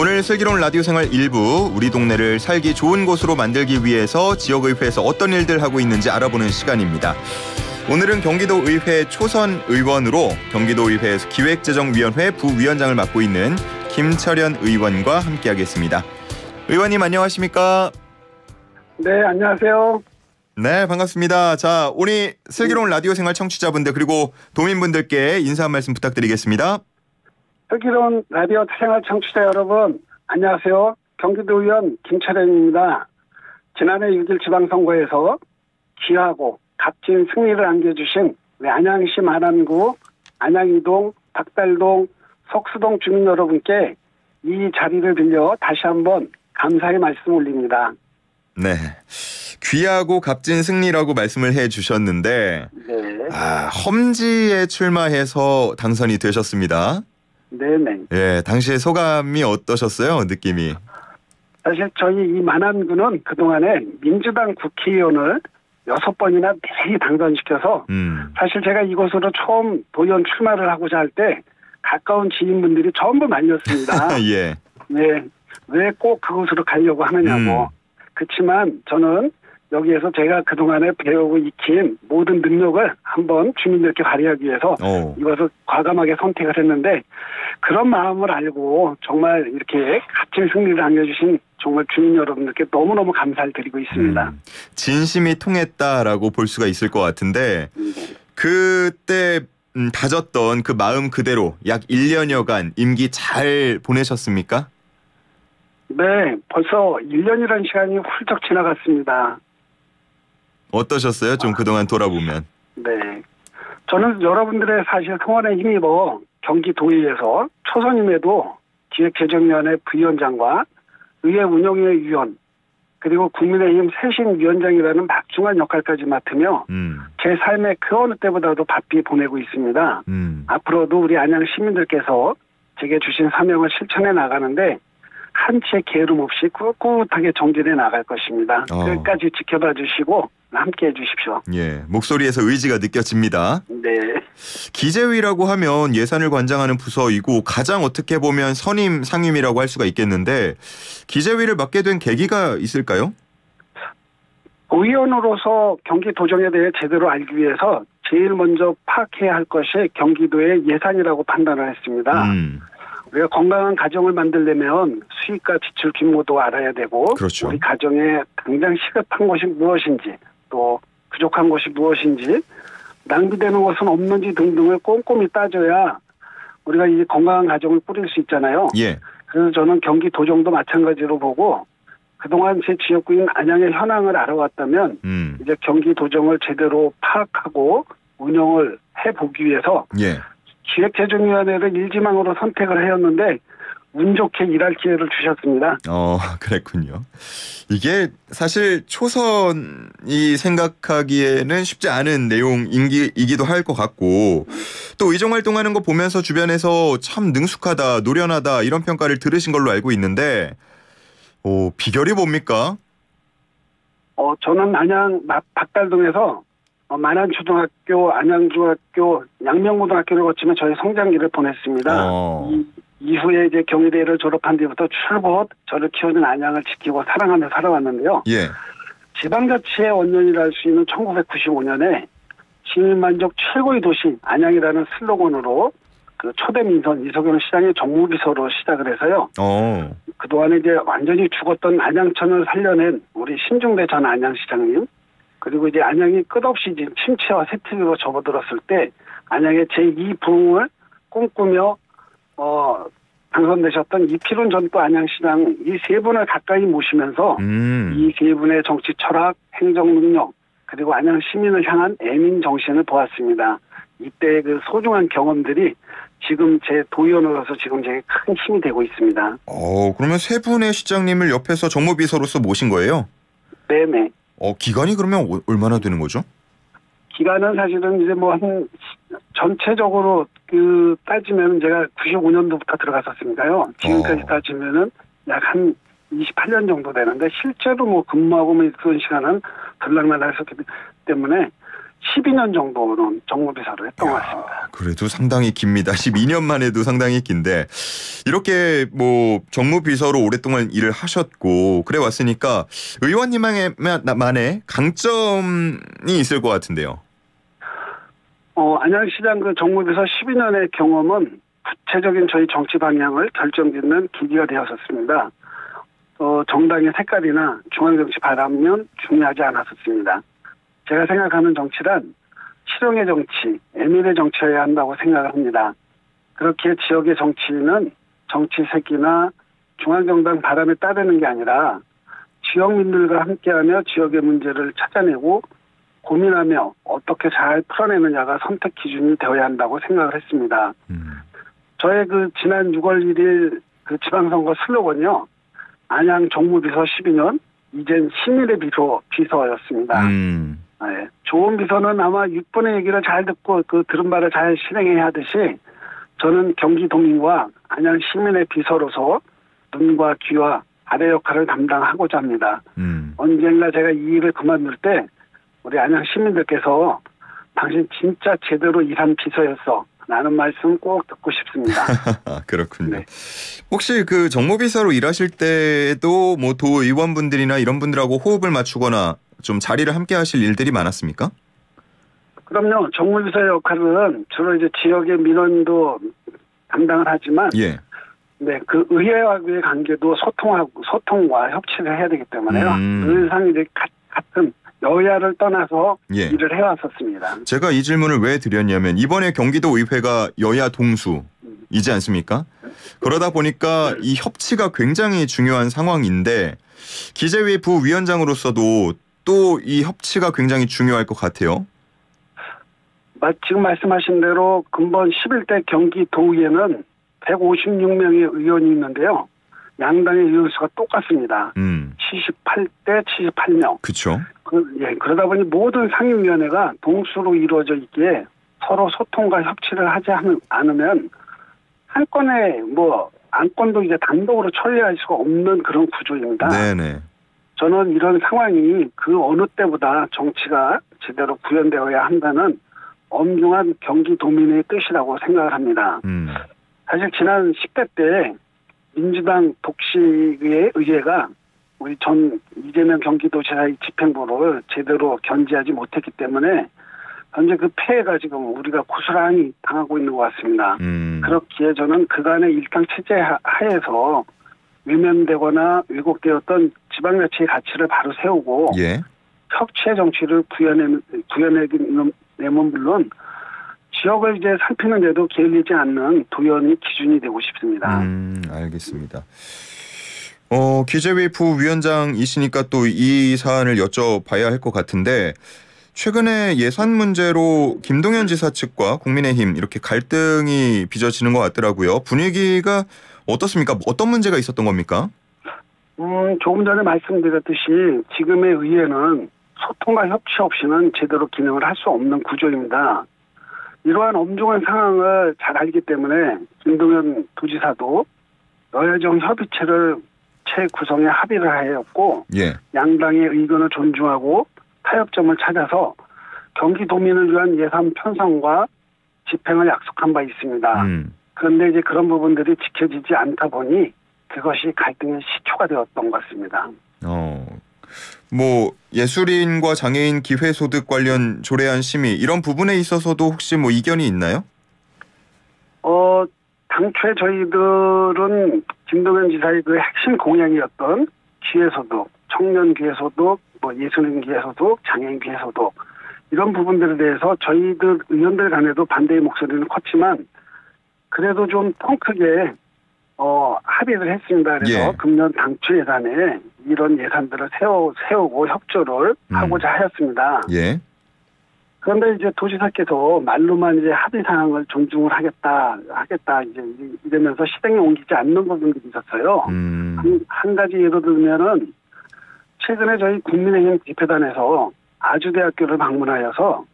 오늘 슬기로운 라디오 생활 일부, 우리 동네를 살기 좋은 곳으로 만들기 위해서 지역의회에서 어떤 일들 하고 있는지 알아보는 시간입니다. 오늘은 경기도의회 초선 의원으로 경기도의회에서 기획재정위원회 부위원장을 맡고 있는 김철현 의원과 함께하겠습니다. 의원님 안녕하십니까? 네, 안녕하세요. 네, 반갑습니다. 자, 오늘 슬기로운 라디오 생활 청취자분들 그리고 도민분들께 인사 한 말씀 부탁드리겠습니다. 슬기로운 라디오 생활 청취자 여러분, 안녕하세요. 경기도의원 김철현입니다. 지난해 6.1 지방선거에서 귀하고 값진 승리를 안겨주신 우리 안양시 만안구, 안양이동, 박달동, 석수동 주민 여러분께 이 자리를 빌려 다시 한번 감사의 말씀 올립니다. 네, 귀하고 값진 승리라고 말씀을 해주셨는데 네. 험지에 출마해서 당선이 되셨습니다. 네네. 예, 당시에 소감이 어떠셨어요? 느낌이? 사실 저희 이 만안구는 그동안에 민주당 국회의원을 6번이나 매일 당선시켜서 사실 제가 이곳으로 처음 도의원 출마를 하고자 할 때 가까운 지인분들이 전부 말렸습니다. 예. 네, 왜 꼭 그곳으로 가려고 하느냐고. 그렇지만 저는 여기에서 제가 그동안에 배우고 익힌 모든 능력을 한번 주민들께 발휘하기 위해서 이것을 과감하게 선택을 했는데, 그런 마음을 알고 정말 이렇게 값진 승리를 안겨주신 정말 주민 여러분들께 너무너무 감사를 드리고 있습니다. 진심이 통했다라고 볼 수가 있을 것 같은데 그때 다졌던 그 마음 그대로 약 1년여간 임기 잘 보내셨습니까? 네, 벌써 1년이라는 시간이 훌쩍 지나갔습니다. 어떠셨어요? 좀 그동안 돌아보면. 네, 저는 여러분들의 사실 성원에 힘입어 경기도의회에서 초선임에도 기획재정위원회 부위원장과 의회 운영위의 위원, 그리고 국민의힘 쇄신위원장이라는 막중한 역할까지 맡으며 제 삶의 그 어느 때보다도 바삐 보내고 있습니다. 앞으로도 우리 안양 시민들께서 제게 주신 사명을 실천해 나가는데 한치의 게으름 없이 꿋꿋하게 정진해 나갈 것입니다. 끝까지 지켜봐 주시고 함께해 주십시오. 예, 목소리에서 의지가 느껴집니다. 네. 기재위라고 하면 예산을 관장하는 부서이고 가장 어떻게 보면 선임 상임이라고 할 수가 있겠는데 기재위를 맡게 된 계기가 있을까요? 의원으로서 경기도정에 대해 제대로 알기 위해서 제일 먼저 파악해야 할 것이 경기도의 예산이라고 판단을 했습니다. 우리가 건강한 가정을 만들려면 수입과 지출 규모도 알아야 되고, 그렇죠. 우리 가정에 당장 시급한 것이 무엇인지, 또 부족한 것이 무엇인지, 낭비되는 것은 없는지 등등을 꼼꼼히 따져야 우리가 이 건강한 가정을 꾸릴 수 있잖아요. 예. 그래서 저는 경기도정도 마찬가지로 보고 그동안 제 지역구인 안양의 현황을 알아왔다면 이제 경기도정을 제대로 파악하고 운영을 해보기 위해서 기획재정위원회를 일지망으로 선택을 해왔는데 운 좋게 일할 기회를 주셨습니다. 그랬군요. 이게 사실 초선이 생각하기에는 쉽지 않은 내용이기도 할 것 같고, 또 의정 활동하는 거 보면서 주변에서 참 능숙하다, 노련하다 이런 평가를 들으신 걸로 알고 있는데 비결이 뭡니까? 저는 안양 박달동에서 만안초등학교, 안양중학교, 양명고등학교를 거치며 저희 성장기를 보냈습니다. 이후에 이제 경희대를 졸업한 뒤부터 출봇 저를 키워준 안양을 지키고 사랑하며 살아왔는데요. 예. 지방자치의 원년이라 할 수 있는 1995년에 시민만족 최고의 도시 안양이라는 슬로건으로 그 초대 민선 이석영 시장의 정무비서로 시작을 해서요. 그동안에 이제 완전히 죽었던 안양천을 살려낸 우리 신중대 전 안양시장님, 그리고 이제 안양이 끝없이 지금 침체와 쇠퇴로 접어들었을 때 안양의 제2부흥을 꿈꾸며 당선되셨던 이필훈 전 또 안양시장, 이 세 분을 가까이 모시면서 이 세 분의 정치 철학, 행정 능력, 그리고 안양 시민을 향한 애민 정신을 보았습니다. 이때 그 소중한 경험들이 지금 제 도의원으로서 지금 제게 큰 힘이 되고 있습니다. 그러면 세 분의 시장님을 옆에서 정무비서로서 모신 거예요? 네네. 기간이 그러면 얼마나 되는 거죠? 기간은 사실은 이제 전체적으로 따지면 제가 95년도부터 들어갔었으니까요. 지금까지 따지면은 약 한 28년 정도 되는데 실제로 근무하고 있던 시간은 들락날락 했었기 때문에 12년 정도는 정무비서를 했던 것 같습니다. 그래도 상당히 깁니다. 12년만 해도 상당히 긴데 이렇게 뭐 정무비서로 오랫동안 일을 하셨고 그래 왔으니까 의원님만의 강점이 있을 것 같은데요. 안양시장 그 정무비서 12년의 경험은 구체적인 저희 정치 방향을 결정짓는 계기가 되었었습니다. 정당의 색깔이나 중앙정치 바람은 중요하지 않았었습니다. 제가 생각하는 정치란 실용의 정치, 애밀의 정치여야 한다고 생각을 합니다. 그렇기에 지역의 정치는 정치 색이나 중앙정당 바람에 따르는 게 아니라 지역민들과 함께하며 지역의 문제를 찾아내고 고민하며 어떻게 잘 풀어내느냐가 선택 기준이 되어야 한다고 생각을 했습니다. 저의 그 지난 6월 1일 그 지방선거 슬로건이요. 안양 정무비서 12년, 이젠 시민의 비서였습니다. 네, 좋은 비서는 아마 6분의 얘기를 잘 듣고 그 들은 바를 잘 실행해야 하듯이 저는 경기도민과 안양 시민의 비서로서 눈과 귀와 아래 역할을 담당하고자 합니다. 언젠가 제가 이 일을 그만둘 때 우리 안양 시민들께서 당신 진짜 제대로 일한 비서였어. 라는 말씀 꼭 듣고 싶습니다. 그렇군요. 네. 혹시 그 정무비서로 일하실 때도 뭐 도의원분들이나 이런 분들하고 호흡을 맞추거나 좀 자리를 함께 하실 일들이 많았습니까? 그럼요. 정무비서의 역할은 주로 이제 지역의 민원도 담당을 하지만 예. 네, 그 의회와의 관계도 소통과 협치를 해야 되기 때문에요. 늘상 이제 같은 여야를 떠나서 예. 일을 해왔었습니다. 제가 이 질문을 왜 드렸냐면 이번에 경기도 의회가 여야 동수이지 않습니까? 그러다 보니까 이 협치가 굉장히 중요한 상황인데 기재위 부위원장으로서도 또 이 협치가 굉장히 중요할 것 같아요. 지금 말씀하신 대로 근본 11대 경기도의회는 156명의 의원이 있는데요. 양당의 의원 수가 똑같습니다. 78대 78명. 그렇죠. 그러다 보니 모든 상임위원회가 동수로 이루어져 있기에 서로 소통과 협치를 하지 않으면 한 건의 안건도 이제 단독으로 처리할 수가 없는 그런 구조입니다. 네네. 저는 이런 상황이 그 어느 때보다 정치가 제대로 구현되어야 한다는 엄중한 경기도민의 뜻이라고 생각을 합니다. 사실 지난 10대 때 민주당 독식의 의회가 우리 전 이재명 경기도지사의 집행부를 제대로 견제하지 못했기 때문에 현재 그 폐해가 지금 우리가 고스란히 당하고 있는 것 같습니다. 그렇기에 저는 그간의 일당 체제 하에서 외면되거나 왜곡되었던 지방자치의 가치를 바로 세우고 예. 협치의 정치를 구현내면 물론 지역을 이제 살피는 데도 게을리지 않는 도연이 기준이 되고 싶습니다. 알겠습니다. 기재위 부위원장이시니까 또 이 사안을 여쭤봐야 할 것 같은데 최근에 예산 문제로 김동연 지사 측과 국민의힘 이렇게 갈등이 빚어지는 것 같더라고요. 분위기가 어떻습니까? 어떤 문제가 있었던 겁니까? 조금 전에 말씀드렸듯이 지금의 의회는 소통과 협치 없이는 제대로 기능을 할 수 없는 구조입니다. 이러한 엄중한 상황을 잘 알기 때문에 김동연 도지사도 여야정 협의체를 구성에 합의를 하였고 예. 양당의 의견을 존중하고 타협점을 찾아서 경기도민을 위한 예산 편성과 집행을 약속한 바 있습니다. 그런데 이제 그런 부분들이 지켜지지 않다 보니 그것이 갈등의 시초가 되었던 것 같습니다. 예술인과 장애인 기회소득 관련 조례안 심의 이런 부분에 있어서도 혹시 이견이 있나요? 당초에 저희들은 김동연 지사의 그 핵심 공약이었던 기회소득, 청년 기회소득, 예술인 기회소득, 장애인 기회소득 이런 부분들에 대해서 저희들 의원들 간에도 반대의 목소리는 컸지만 그래도 좀 통 크게 합의를 했습니다. 그래서 예. 금년 당초 예산에 이런 예산들을 세우고 협조를 하고자 하였습니다. 예. 그런데 이제 도지사께서 말로만 이제 합의 사항을 존중을 하겠다 이제 이러면서 실행에 옮기지 않는 부분들이 있었어요. 한 가지 예로 들면은 최근에 저희 국민의힘 대표단에서 아주대학교를 방문하여서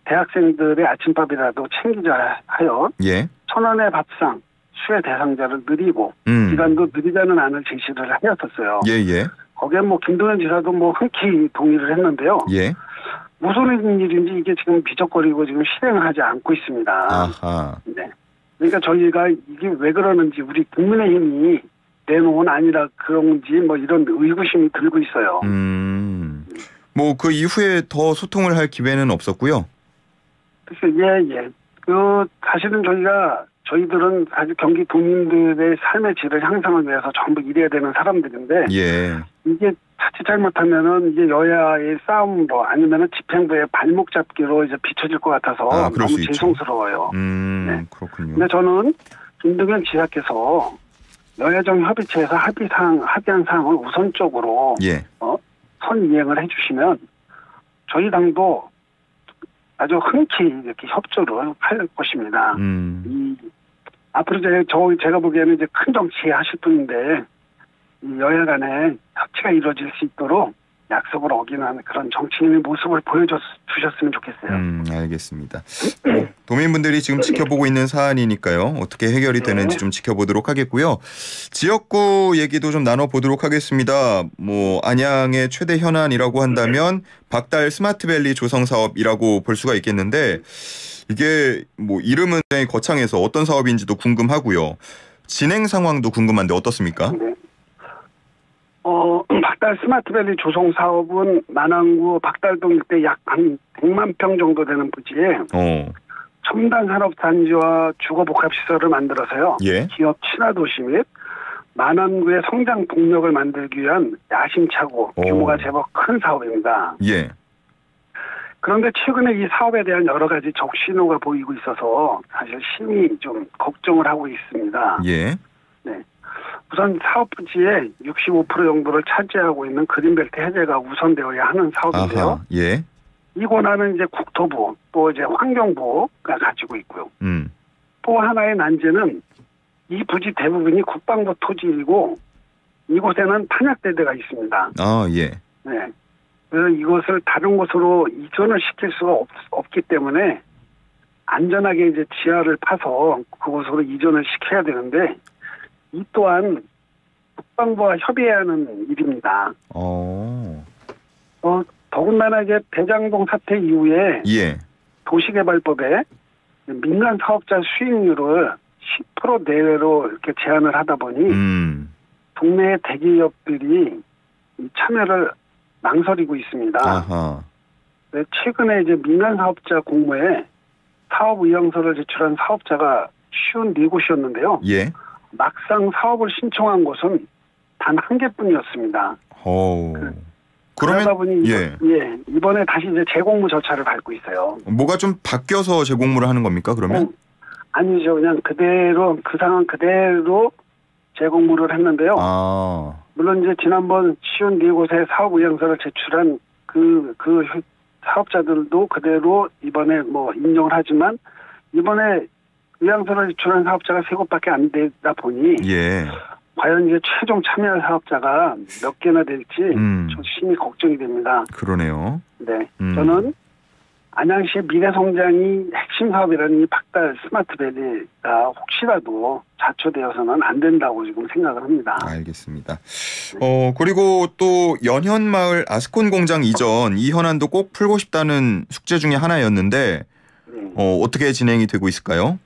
대학생들의 아침밥이라도 챙기자 하여 예. 1,000원의 밥상 수혜 대상자를 늘리고 기간도 늘리자는 안을 제시를 하였었어요. 예예. 거기에 김동연 지사도 흔쾌히 동의를 했는데요. 예. 무슨 일인지 이게 지금 비적거리고 지금 실행을 하지 않고 있습니다. 아하. 네. 그러니까 저희가 이게 왜 그러는지 우리 국민의힘이 내놓은 아니라 그런지 뭐 이런 의구심이 들고 있어요. 뭐 그 이후에 더 소통을 할 기회는 없었고요. 그래서 예. 그 사실은 저희들은 사실 경기 도민들의 삶의 질을 향상을 위해서 전부 일해야 되는 사람들인데 예. 이게 자칫 잘못하면은 이게 여야의 싸움으로 아니면은 집행부의 발목 잡기로 이제 비춰질 것 같아서 그럴 너무 수 있죠. 죄송스러워요. 네. 그렇군요. 근데 저는 김동연 지사께서 여야정 협의체에서 합의한 사항을 우선적으로 예. 선이행을 해주시면 저희 당도 아주 흔쾌히 이렇게 협조를 할 것입니다. 앞으로 제가 보기에는 이제 큰 정치 하실 분인데 이 여야 간에 협치가 이루어질 수 있도록 약속을 어기는 그런 정치인의 모습을 보여주셨으면 좋겠어요. 알겠습니다. 도민분들이 지금 지켜보고 있는 사안이니까요. 어떻게 해결이 되는지 좀 지켜보도록 하겠고요. 지역구 얘기도 좀 나눠보도록 하겠습니다. 뭐 안양의 최대 현안이라고 한다면 박달 스마트밸리 조성 사업이라고 볼 수가 있겠는데 이게 뭐 이름은 굉장히 거창해서 어떤 사업인지도 궁금하고요. 진행 상황도 궁금한데 어떻습니까? 네. 박달 스마트밸리 조성 사업은 남양구 박달동 일대 약 한 100만 평 정도 되는 부지에 첨단 산업단지와 주거복합시설을 만들어서요. 예. 기업 친화 도시 및 남양구의 성장 동력을 만들기 위한 야심차고 규모가 제법 큰 사업입니다. 예. 그런데 최근에 이 사업에 대한 여러 가지 적신호가 보이고 있어서 사실 심히 좀 걱정을 하고 있습니다. 예. 네. 우선 사업 부지의 65% 정도를 차지하고 있는 그린벨트 해제가 우선되어야 하는 사업인데요. 아하, 예. 이 권한은 이제 국토부 또 이제 환경부가 가지고 있고요. 또 하나의 난제는 이 부지 대부분이 국방부 토지이고 이곳에는 탄약대대가 있습니다. 예. 네. 그래서 이것을 다른 곳으로 이전을 시킬 수가 없기 때문에 안전하게 이제 지하를 파서 그곳으로 이전을 시켜야 되는데 이 또한 국방부와 협의해야 하는 일입니다. 더군다나 이제 대장동 사태 이후에 예. 도시개발법에 민간 사업자 수익률을 10% 내외로 이렇게 제한을 하다 보니 동네의 대기업들이 이 참여를 망설이고 있습니다. 아하. 최근에 이제 민간 사업자 공모에 사업 의향서를 제출한 사업자가 54곳이었는데요. 예. 막상 사업을 신청한 곳은 단 한 개뿐이었습니다. 그러다 보니 이번에 다시 이제 재공모 절차를 밟고 있어요. 뭐가 좀 바뀌어서 재공모를 하는 겁니까? 그러면? 아니죠. 그냥 그대로 그 상황 그대로 재공모를 했는데요. 물론 이제 지난번 54곳에 사업 의향서를 제출한 그 사업자들도 그대로 이번에 뭐 인정을 하지만 이번에 의향서를 제출한 사업자가 3곳밖에 안 되다 보니 과연 이제 최종 참여 사업자가 몇 개나 될지 좀 심히 걱정이 됩니다. 그러네요. 네, 저는 안양시 미래성장이 핵심 사업이라는 이 박달 스마트밸리가 혹시라도 자초되어서는 안 된다고 지금 생각을 합니다. 알겠습니다. 그리고 또 연현마을 아스콘 공장 이전 이 현안도 꼭 풀고 싶다는 숙제 중에 하나였는데 어떻게 진행이 되고 있을까요?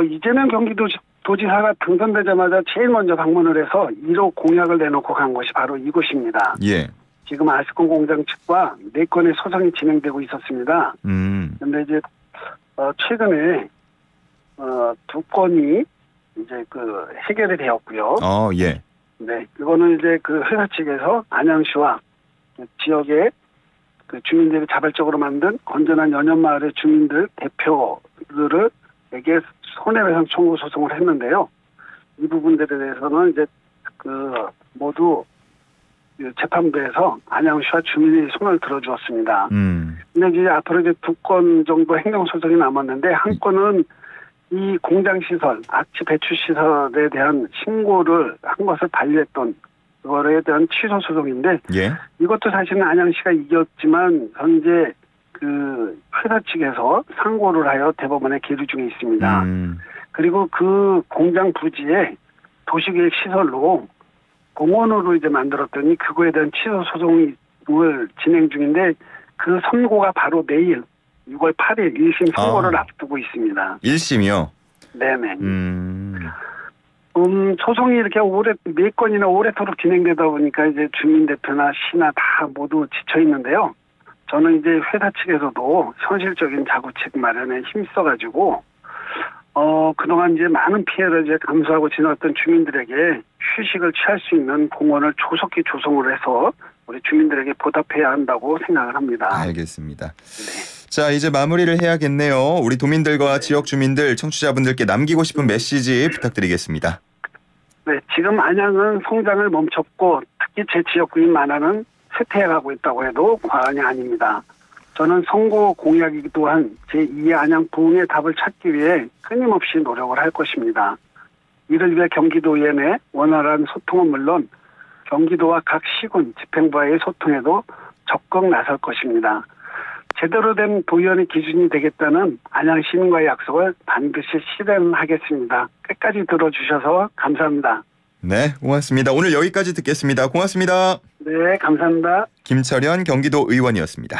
이재명 경기도지사가 당선되자마자 제일 먼저 방문을 해서 1호 공약을 내놓고 간 것이 바로 이곳입니다. 예. 지금 아스콘 공장 측과 4건의 소송이 진행되고 있었습니다. 그런데 이제 최근에 2건이 이제 그 해결이 되었고요. 예. 네, 이거는 이제 그 회사 측에서 안양시와 지역의 그 주민들이 자발적으로 만든 건전한 연현마을의 주민들 대표들에게 손해배상 청구 소송을 했는데요. 이 부분들에 대해서는 이제 그 모두 재판부에서 안양시와 주민의 손을 들어주었습니다. 근데 이제 앞으로 이제 2건 정도 행정소송이 남았는데 한 건은 이 공장시설, 악취 배출시설에 대한 신고를 한 것을 반려했던 그거에 대한 취소 소송인데 이것도 사실은 안양시가 이겼지만 현재 그 회사 측에서 상고를 하여 대법원에 계류 중에 있습니다. 그리고 그 공장 부지에 도시계획 시설로 공원으로 이제 만들었더니 그거에 대한 취소 소송이 선고를 진행 중인데 그 선고가 바로 내일 6월 8일 1심 선고를 앞두고 있습니다. 1심이요? 네네. 음. 소송이 이렇게 몇 건이나 오래도록 진행되다 보니까 이제 주민대표나 시나 다 모두 지쳐 있는데요. 저는 이제 회사 측에서도 현실적인 자구책 마련에 힘써가지고, 그동안 이제 많은 피해를 이제 감수하고 지나왔던 주민들에게 휴식을 취할 수 있는 공원을 조속히 조성을 해서 우리 주민들에게 보답해야 한다고 생각을 합니다. 알겠습니다. 네. 자, 이제 마무리를 해야겠네요. 우리 도민들과 지역 주민들, 청취자분들께 남기고 싶은 메시지 부탁드리겠습니다. 네, 지금 안양은 성장을 멈췄고 특히 제 지역구인 만화는 쇠퇴해가고 있다고 해도 과언이 아닙니다. 저는 선거 공약이기도 한 제2의 안양 부흥의 답을 찾기 위해 끊임없이 노력을 할 것입니다. 이를 위해 경기도의회 내 원활한 소통은 물론 경기도와 각 시군 집행부와의 소통에도 적극 나설 것입니다. 제대로 된 도의원의 기준이 되겠다는 안양 시민과의 약속을 반드시 실현하겠습니다. 끝까지 들어주셔서 감사합니다. 네, 고맙습니다. 오늘 여기까지 듣겠습니다. 고맙습니다. 네, 감사합니다. 김철현 경기도 의원이었습니다.